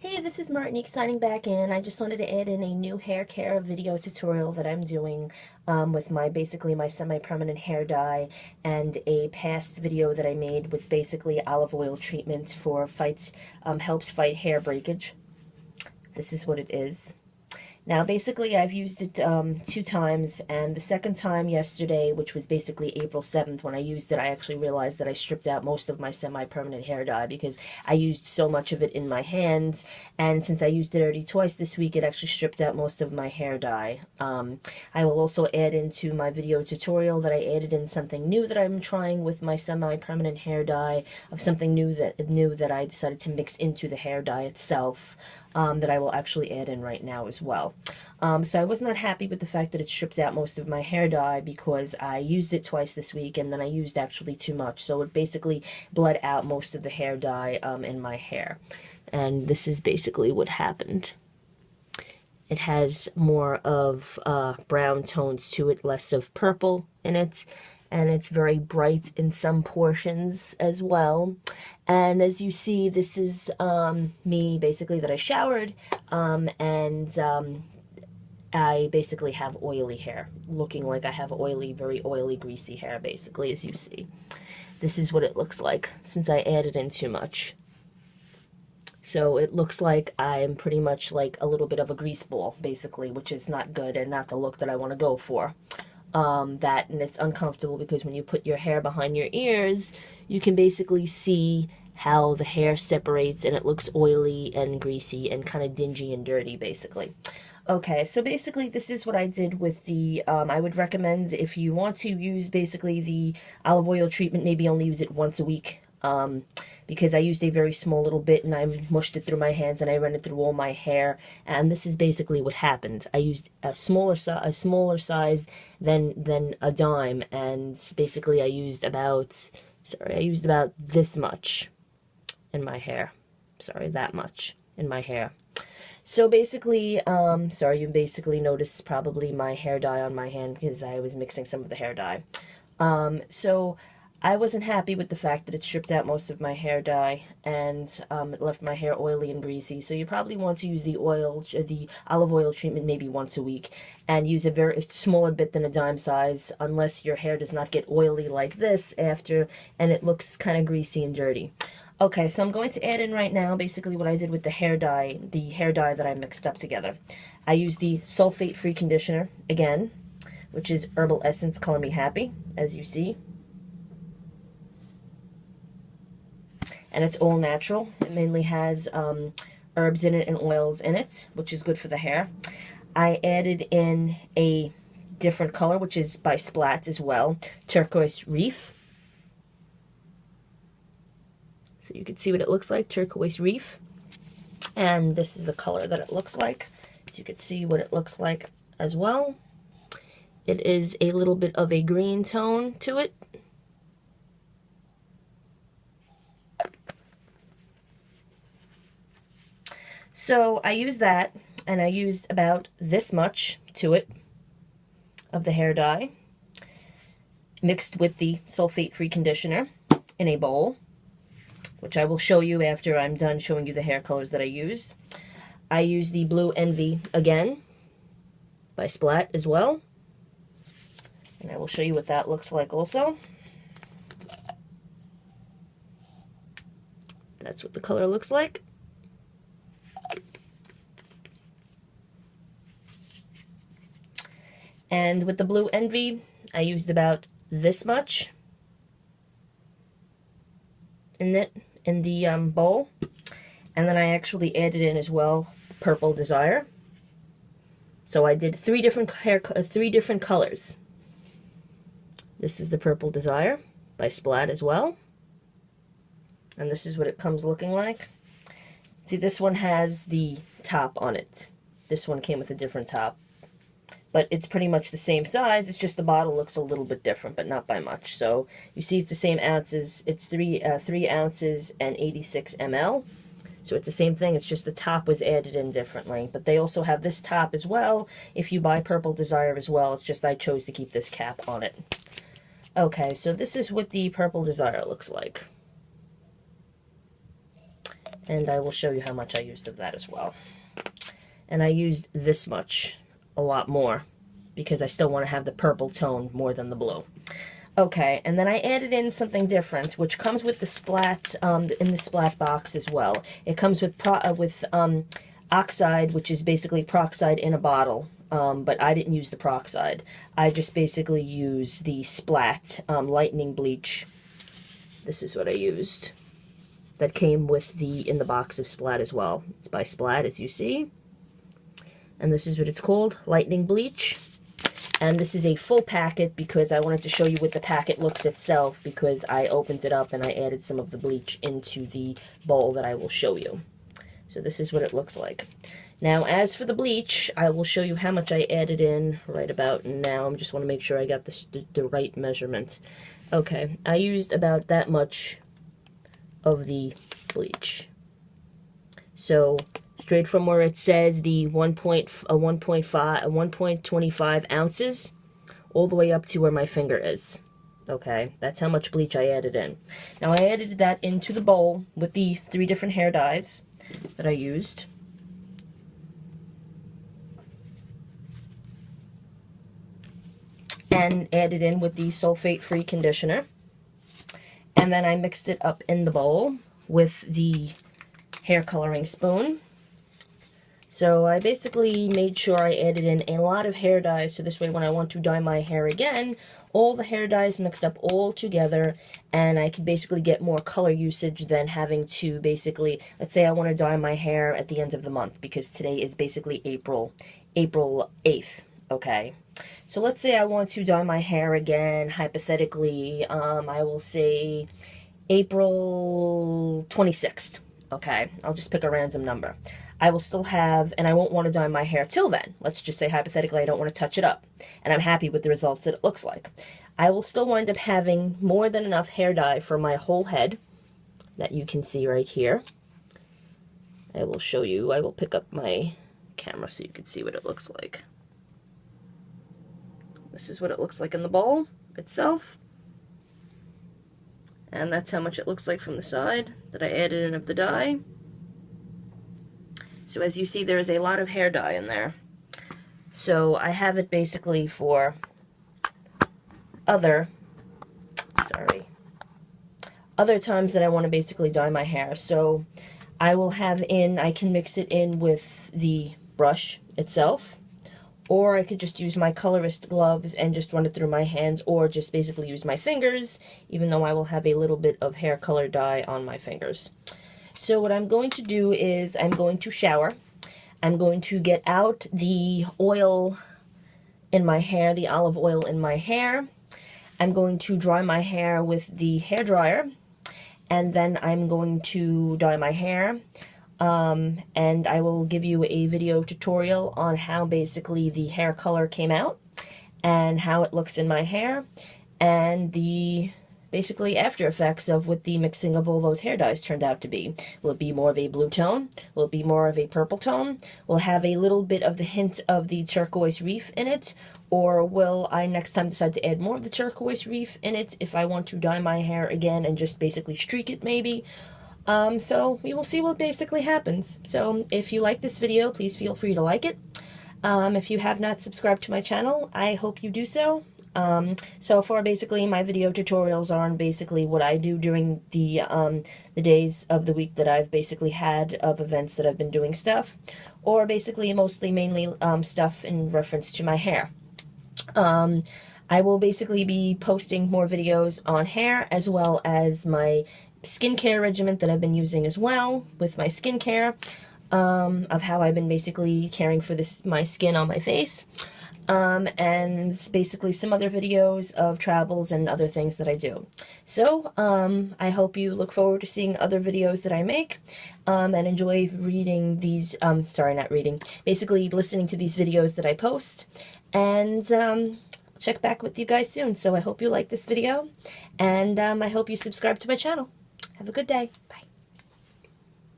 Hey, this is Martinique signing back in. I just wanted to add in a new hair care video tutorial that I'm doing with basically my semi-permanent hair dye, and a past video that I made with basically olive oil treatment for helps fight hair breakage. This is what it is. Now, basically, I've used it 2 times, and the second time yesterday, which was basically April 7th, when I used it, I actually realized that I stripped out most of my semi-permanent hair dye because I used so much of it in my hands, and since I used it already twice this week, it actually stripped out most of my hair dye. I will also add into my video tutorial that I added in something new that I'm trying with my semi-permanent hair dye, of something new that I decided to mix into the hair dye itself, that I will actually add in right now as well. So I was not happy with the fact that it stripped out most of my hair dye because I used it twice this week, and then I used actually too much. So it basically bled out most of the hair dye in my hair. And this is basically what happened. It has more of brown tones to it, less of purple in it, and it's very bright in some portions as well. And as you see, this is me basically that I showered, and I basically have oily hair, looking like I have oily, very oily, greasy hair, basically, as you see. This is what it looks like since I added in too much. So it looks like I'm pretty much like a little bit of a grease ball, basically, which is not good and not the look that I want to go for. And it's uncomfortable because when you put your hair behind your ears, you can basically see how the hair separates, and it looks oily and greasy and kind of dingy and dirty, basically. Okay, so basically this is what I did with the, I would recommend, if you want to use basically the olive oil treatment, maybe only use it once a week, because I used a very small little bit and I mushed it through my hands and I ran it through all my hair, and this is basically what happened. I used a smaller size than a dime, and basically I used about this much in my hair. Sorry, that much in my hair. So basically, sorry, you basically noticed probably my hair dye on my hand because I was mixing some of the hair dye. So I wasn't happy with the fact that it stripped out most of my hair dye, and it left my hair oily and greasy. So you probably want to use the olive oil treatment maybe once a week, and use a very smaller bit than a dime size, unless your hair does not get oily like this after, and it looks kind of greasy and dirty. Okay, so I'm going to add in right now basically what I did with the hair dye that I mixed up together. I used the sulfate-free conditioner again, which is Herbal Essence Color Me Happy, as you see. And it's all natural. It mainly has herbs in it and oils in it, which is good for the hair. I added in a different color, which is by Splat as well, Turquoise Reef. So you can see what it looks like, Turquoise Reef. And this is the color that it looks like. So you can see what it looks like as well. It is a little bit of a green tone to it. So I used that, and I used about this much to it of the hair dye, mixed with the sulfate-free conditioner in a bowl, which I will show you after I'm done showing you the hair colors that I used. I used the Blue Envy again by Splat as well, and I will show you what that looks like also. That's what the color looks like. And with the Blue Envy, I used about this much in the bowl, and then I actually added in as well Purple Desire. So I did three different colors. This is the Purple Desire by Splat as well, and this is what it comes looking like. See, this one has the top on it. This one came with a different top, but it's pretty much the same size. It's just the bottle looks a little bit different, but not by much. So you see it's the same ounces. It's 3 ounces and 86 ml. So it's the same thing. It's just the top was added in differently. But they also have this top as well if you buy Purple Desire as well. It's just I chose to keep this cap on it. Okay, so this is what the Purple Desire looks like. And I will show you how much I used of that as well. And I used this much, a lot more, because I still want to have the purple tone more than the blue. Okay, and then I added in something different, which comes with the Splat, in the Splat box as well. It comes with Oxide, which is basically peroxide in a bottle, but I didn't use the peroxide. I just basically used the Splat lightning bleach. This is what I used. That came with in the box of Splat as well. It's by Splat, as you see. And this is what it's called, lightning bleach. And this is a full packet because I wanted to show you what the packet looks itself, because I opened it up and I added some of the bleach into the bowl that I will show you. So this is what it looks like. Now, as for the bleach, I will show you how much I added in right about now. I just want to make sure I got the right measurement. Okay, I used about that much of the bleach. So straight from where it says the 1.25 ounces all the way up to where my finger is. Okay, that's how much bleach I added in. Now I added that into the bowl with the 3 different hair dyes that I used. And added in with the sulfate-free conditioner. And then I mixed it up in the bowl with the hair coloring spoon. So I basically made sure I added in a lot of hair dyes, so this way when I want to dye my hair again, all the hair dyes mixed up all together, and I could basically get more color usage than having to basically, let's say I want to dye my hair at the end of the month, because today is basically April 8th, okay? So let's say I want to dye my hair again, hypothetically, I will say April 26th, okay? I'll just pick a random number. I will still have, and I won't want to dye my hair till then. Let's just say hypothetically I don't want to touch it up, and I'm happy with the results that it looks like. I will still wind up having more than enough hair dye for my whole head that you can see right here. I will show you, I will pick up my camera so you can see what it looks like. This is what it looks like in the bowl itself. And that's how much it looks like from the side that I added in of the dye. So as you see, there is a lot of hair dye in there. So I have it basically for other times that I want to basically dye my hair. So I will have I can mix it in with the brush itself, or I could just use my colorist gloves and just run it through my hands, or just basically use my fingers, even though I will have a little bit of hair color dye on my fingers. So what I'm going to do is I'm going to shower. I'm going to get out the oil in my hair, the olive oil in my hair. I'm going to dry my hair with the hair dryer, and then I'm going to dye my hair. And I will give you a video tutorial on how basically the hair color came out and how it looks in my hair, and the basically after effects of what the mixing of all those hair dyes turned out to be. Will it be more of a blue tone? Will it be more of a purple tone? Will it have a little bit of the hint of the turquoise reef in it? Or will I next time decide to add more of the turquoise reef in it if I want to dye my hair again and just basically streak it maybe? So we will see what basically happens. So if you like this video, please feel free to like it. If you have not subscribed to my channel, I hope you do so. So far, basically, my video tutorials are on basically what I do during the days of the week that I've basically had of events that I've been doing stuff, or basically mainly stuff in reference to my hair. I will basically be posting more videos on hair, as well as my skincare regimen that I've been using as well, with my skincare, of how I've been basically caring for my skin on my face. And basically some other videos of travels and other things that I do. So, I hope you look forward to seeing other videos that I make, and enjoy reading these, basically listening to these videos that I post, and, check back with you guys soon. So I hope you like this video, and, I hope you subscribe to my channel. Have a good day. Bye.